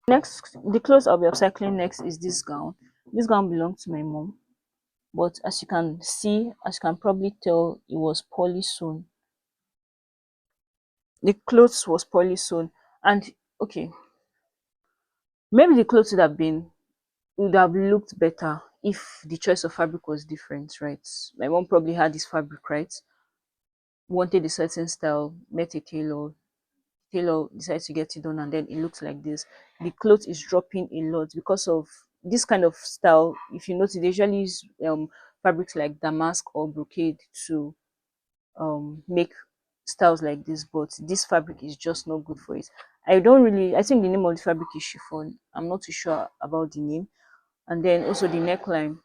Next, the clothes I'll be upcycling next is this gown. This gown belonged to my mom, but as you can see, as you can probably tell, it was poorly sewn. The clothes was poorly sewn, and okay, maybe the clothes would have looked better if the choice of fabric was different, right? My mom probably had this fabric, right? Wanted a certain style, met a tailor decides to get it done, and then it looks like this. The cloth is dropping a lot because of this kind of style. If you notice, they usually use fabrics like damask or brocade to make styles like this, but this fabric is just not good for it. I think the name of the fabric is chiffon. I'm not too sure about the name. And then also the neckline,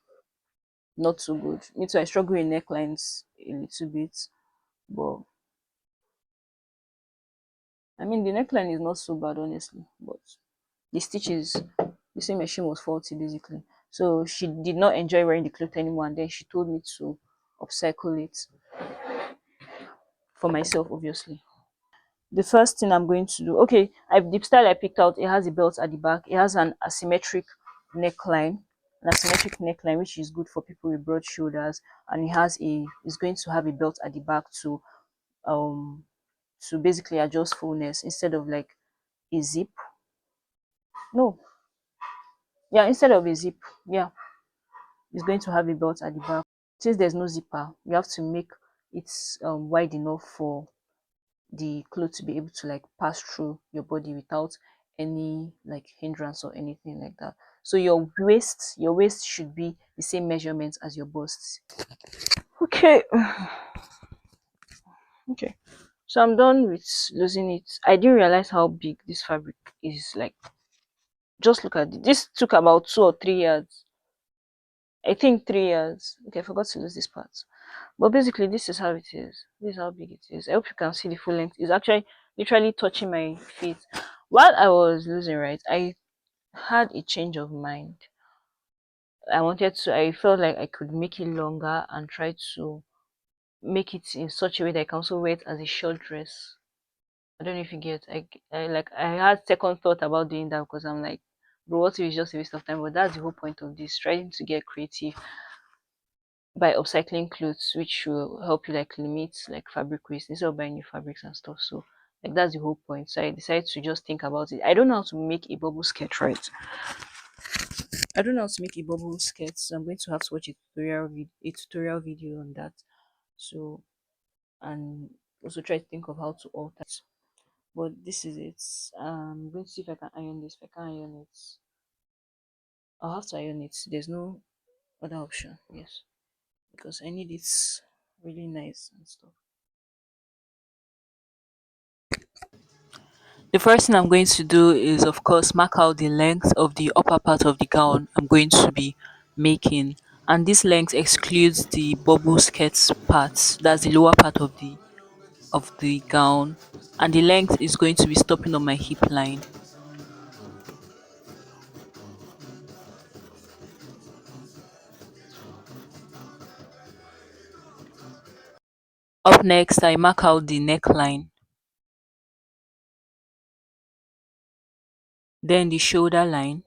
not so good. Me too, I struggle with necklines a little bit, but I mean the neckline is not so bad honestly, but the stitches, the same machine was faulty basically. So she did not enjoy wearing the cloth anymore, and then she told me to upcycle it for myself, obviously. The first thing I'm going to do, okay, the style I picked out, it has a belt at the back, it has neckline, an asymmetric neckline, which is good for people with broad shoulders, and it's going to have a belt at the back um to basically adjust fullness instead of like a zip. No, yeah, instead of a zip, yeah, it's going to have a belt at the back. Since there's no zipper, you have to make it wide enough for the clothes to be able to like pass through your body without any like hindrance or anything like that. So your waist should be the same measurement as your bust. Okay. Okay. So I'm done with losing it. I didn't realize how big this fabric is. Like, just look at it. This took about 2 or 3 yards. I think 3 yards. Okay, I forgot to lose this part. But basically, this is how it is. This is how big it is. I hope you can see the full length. It's actually literally touching my feet. While I was losing, right, I had a change of mind. I felt like I could make it longer and try to make it in such a way that I can also wear it as a short dress. I don't know if you get. I had second thought about doing that because I'm like, bro, what if it's just a waste of time? But that's the whole point of this, trying to get creative by upcycling clothes, which will help you like limit like fabric waste instead of buying new fabrics and stuff. So like that's the whole point. So I decided to just think about it. I don't know how to make a bubble skirt, right? I don't know how to make a bubble skirt, so I'm going to have to watch a tutorial video on that. So and also try to think of how to alter it. But this is it. I'm going to see if I can iron this. If I can't iron it, I'll have to iron it. There's no other option. Yes, because I need it really nice and stuff. The first thing I'm going to do is, of course, mark out the length of the upper part of the gown I'm going to be making. And this length excludes the bubble skirt part, that's the lower part of the gown. And the length is going to be stopping on my hip line. Up next, I mark out the neckline, then the shoulder line.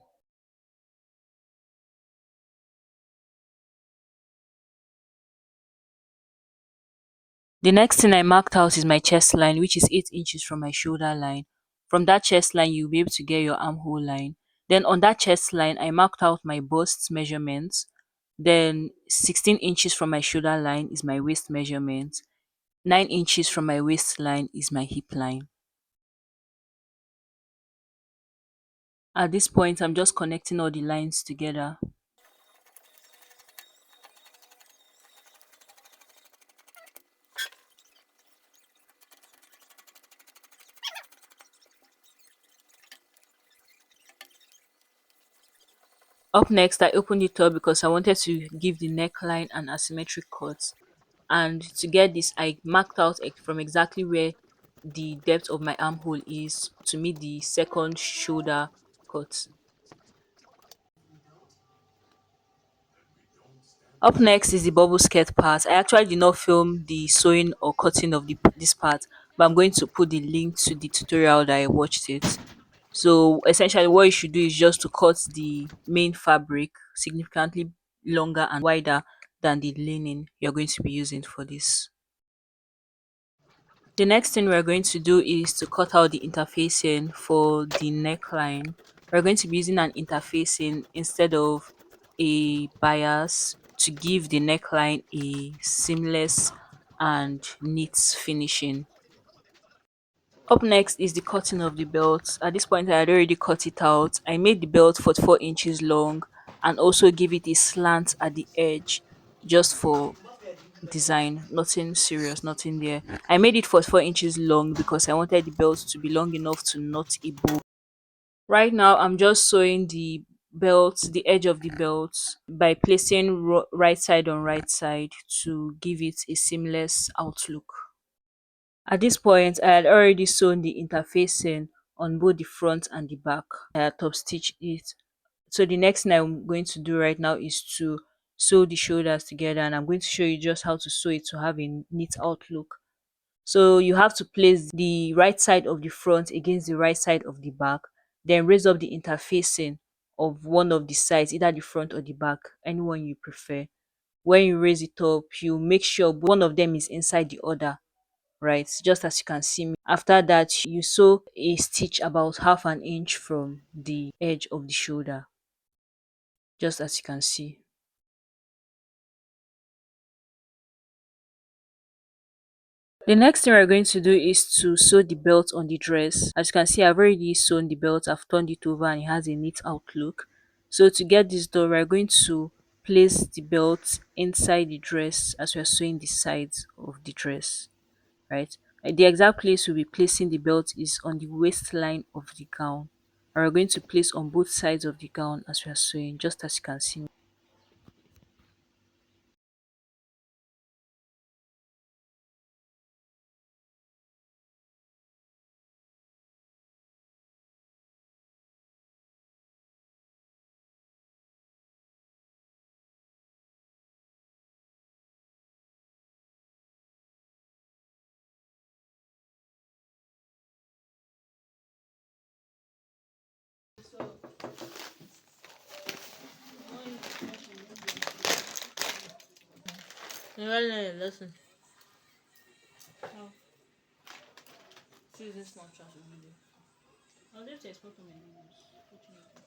The next thing I marked out is my chest line, which is 8 inches from my shoulder line. From that chest line, you'll be able to get your armhole line. Then on that chest line, I marked out my bust measurements. Then 16 inches from my shoulder line is my waist measurement. 9 inches from my waistline is my hip line. At this point, I'm just connecting all the lines together. Up next, I opened it up because I wanted to give the neckline an asymmetric cut. And to get this, I marked out from exactly where the depth of my armhole is to meet the second shoulder cut. Up next is the bubble skirt part. I actually did not film the sewing or cutting of this part, but I'm going to put the link to the tutorial that I watched it. So essentially what you should do is just to cut the main fabric significantly longer and wider than the linen you're going to be using for this. The next thing we're going to do is to cut out the interfacing for the neckline. We're going to be using an interfacing instead of a bias to give the neckline a seamless and neat finishing. Up next is the cutting of the belt. At this point, I had already cut it out. I made the belt 44 inches long and also give it a slant at the edge just for design. Nothing serious, nothing there. I made it 44 inches long because I wanted the belt to be long enough to knot a bow. Right now, I'm just sewing the belt, the edge of the belt, by placing right side on right side to give it a seamless outlook. At this point, I had already sewn the interfacing on both the front and the back. I had top stitched it. So the next thing I'm going to do right now is to sew the shoulders together, and I'm going to show you just how to sew it to have a neat outlook. So you have to place the right side of the front against the right side of the back, then raise up the interfacing of one of the sides, either the front or the back, anyone you prefer. When you raise it up, you make sure one of them is inside the other, right? Just as you can see me. After that, you sew a stitch about half an inch from the edge of the shoulder, just as you can see. The next thing we're going to do is to sew the belt on the dress. As you can see, I've already sewn the belt, I've turned it over and it has a neat outlook. So to get this done, we're going to place the belt inside the dress as we're sewing the sides of the dress, right? The exact place we'll be placing the belt is on the waistline of the gown. And we're going to place on both sides of the gown as we are sewing, just as you can see. You want to learn a lesson? Choose this one, trust me. I'll just export on my videos.